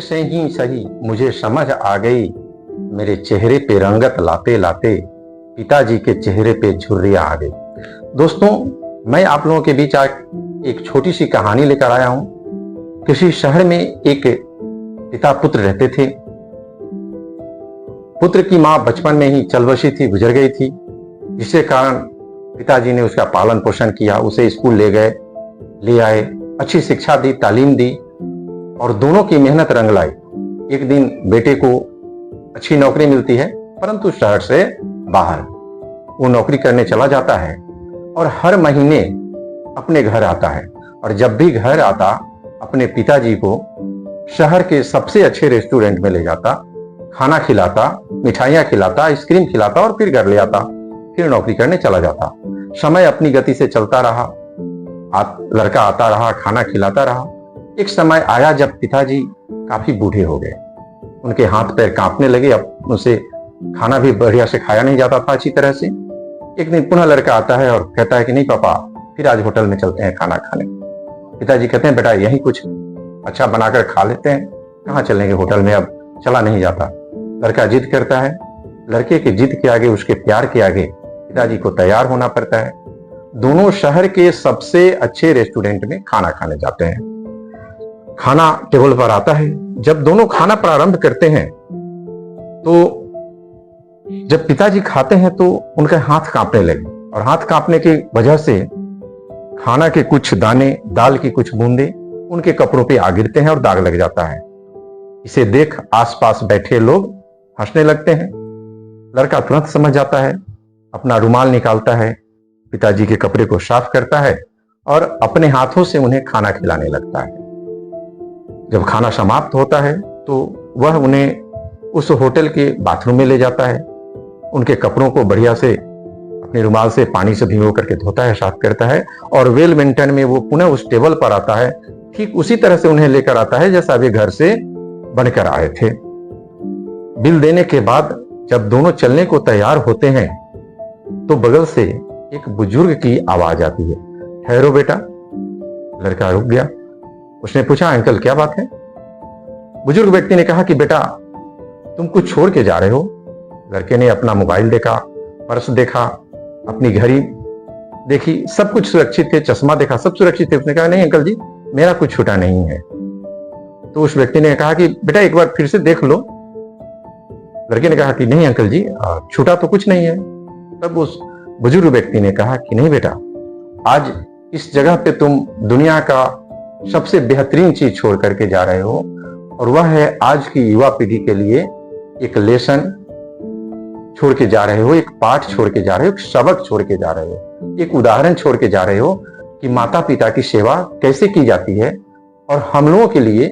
देर से ही सही मुझे समझ आ गई, मेरे चेहरे पे रंगत लाते लाते पिताजी के चेहरे पे झुर्रियां आ गई। दोस्तों, मैं आप लोगों के बीच आज एक छोटी सी कहानी लेकर आया हूं। किसी शहर में एक पिता पुत्र रहते थे। पुत्र की मां बचपन में ही चलबसी थी, गुजर गई थी, जिसके कारण पिताजी ने उसका पालन पोषण किया, उसे स्कूल ले गए, ले आए, अच्छी शिक्षा दी, तालीम दी और दोनों की मेहनत रंग लाई। एक दिन बेटे को अच्छी नौकरी मिलती है, परंतु शहर से बाहर वो नौकरी करने चला जाता है और हर महीने अपने घर आता है। और जब भी घर आता अपने पिताजी को शहर के सबसे अच्छे रेस्टोरेंट में ले जाता, खाना खिलाता, मिठाइयां खिलाता, आइसक्रीम खिलाता और फिर घर ले आता, फिर नौकरी करने चला जाता। समय अपनी गति से चलता रहा, लड़का आता रहा, खाना खिलाता रहा। एक समय आया जब पिताजी काफी बूढ़े हो गए, उनके हाथ पैर कांपने लगे, अब उनसे खाना भी बढ़िया से खाया नहीं जाता था अच्छी तरह से। एक दिन पुनः लड़का आता है और कहता है कि नहीं पापा, फिर आज होटल में चलते हैं खाना खाने। पिताजी कहते हैं बेटा यहीं कुछ अच्छा बनाकर खा लेते हैं, कहाँ चलेंगे होटल में, अब चला नहीं जाता। लड़का जिद करता है। लड़के के जिद के आगे, उसके प्यार के आगे पिताजी को तैयार होना पड़ता है। दोनों शहर के सबसे अच्छे रेस्टोरेंट में खाना खाने जाते हैं। खाना टेबल पर आता है। जब दोनों खाना प्रारंभ करते हैं तो जब पिताजी खाते हैं तो उनके हाथ कांपने लगे और हाथ कांपने की वजह से खाना के कुछ दाने, दाल की कुछ बूंदे उनके कपड़ों पे आ गिरते हैं और दाग लग जाता है। इसे देख आसपास बैठे लोग हंसने लगते हैं। लड़का तुरंत समझ जाता है, अपना रुमाल निकालता है, पिताजी के कपड़े को साफ करता है और अपने हाथों से उन्हें खाना खिलाने लगता है। जब खाना समाप्त होता है तो वह उन्हें उस होटल के बाथरूम में ले जाता है, उनके कपड़ों को बढ़िया से अपने रुमाल से पानी से भिगो करके धोता है, साफ करता है और वेल मेंटेन में वो पुनः उस टेबल पर आता है, ठीक उसी तरह से उन्हें लेकर आता है जैसा वे घर से बनकर आए थे। बिल देने के बाद जब दोनों चलने को तैयार होते हैं तो बगल से एक बुजुर्ग की आवाज आती है, ठहरो बेटा। लड़का रुक गया। उसने पूछा अंकल क्या बात है? बुजुर्ग व्यक्ति ने कहा कि बेटा तुम कुछ छोड़ के जा रहे हो। लड़के ने अपना मोबाइल देखा, पर्स देखा, अपनी घड़ी देखी, सब कुछ सुरक्षित थे, चश्मा देखा, सब सुरक्षित थे। उसने कहा नहीं अंकल जी, मेरा कुछ छूटा नहीं है। तो उस व्यक्ति ने कहा कि बेटा एक बार फिर से देख लो। लड़के ने कहा कि नहीं अंकल जी, छूटा तो कुछ नहीं है। तब उस बुजुर्ग व्यक्ति ने कहा कि नहीं बेटा, आज इस जगह पे तुम दुनिया का सबसे बेहतरीन चीज छोड़ करके जा रहे हो और वह है आज की युवा पीढ़ी के लिए एक लेसन छोड़ के जा रहे हो, एक पाठ छोड़ के जा रहे हो, एक सबक छोड़ के जा रहे हो, एक उदाहरण छोड़ के जा रहे हो कि माता पिता की सेवा कैसे की जाती है और हम लोगों के लिए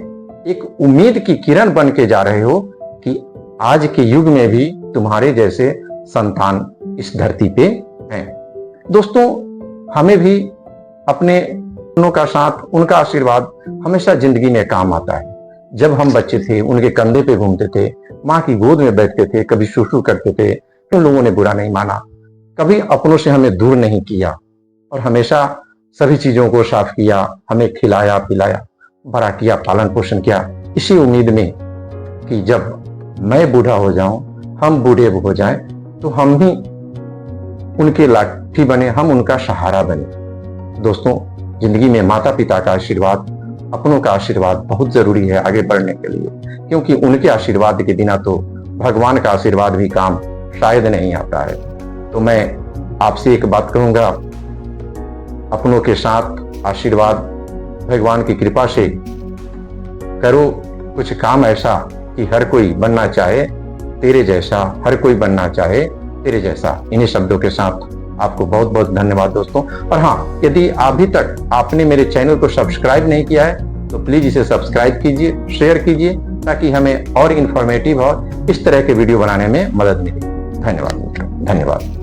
एक उम्मीद की किरण बन के जा रहे हो कि आज के युग में भी तुम्हारे जैसे संतान इस धरती पे हैं। दोस्तों, हमें भी अपने का साथ, उनका आशीर्वाद हमेशा जिंदगी में काम आता है। जब हम बच्चे थे, उनके कंधे पे घूमते थे, माँ की गोद में बैठते थे, कभी सुसु करते थे, तो लोगों ने बुरा नहीं माना, कभी अपनों से हमें दूर नहीं किया और हमेशा सभी चीजों को साफ किया, हमें खिलाया पिलाया, बड़ा किया, पालन पोषण किया, इसी उम्मीद में कि जब मैं बूढ़ा हो जाऊं, हम बूढ़े हो जाएं, तो हम ही उनके लाठी बने, हम उनका सहारा बने। दोस्तों, जिंदगी में माता पिता का आशीर्वाद, अपनों का आशीर्वाद बहुत जरूरी है आगे बढ़ने के लिए, क्योंकि उनके आशीर्वाद के बिना तो भगवान का आशीर्वाद भी काम शायद नहीं आता है। तो मैं आपसे एक बात कहूंगा, अपनों के साथ आशीर्वाद, भगवान की कृपा से करो कुछ काम ऐसा कि हर कोई बनना चाहे तेरे जैसा, हर कोई बनना चाहे तेरे जैसा। इन्हीं शब्दों के साथ आपको बहुत बहुत धन्यवाद दोस्तों। और हाँ, यदि अभी तक आपने मेरे चैनल को सब्सक्राइब नहीं किया है तो प्लीज इसे सब्सक्राइब कीजिए, शेयर कीजिए, ताकि हमें और इंफॉर्मेटिव और इस तरह के वीडियो बनाने में मदद मिले। धन्यवाद।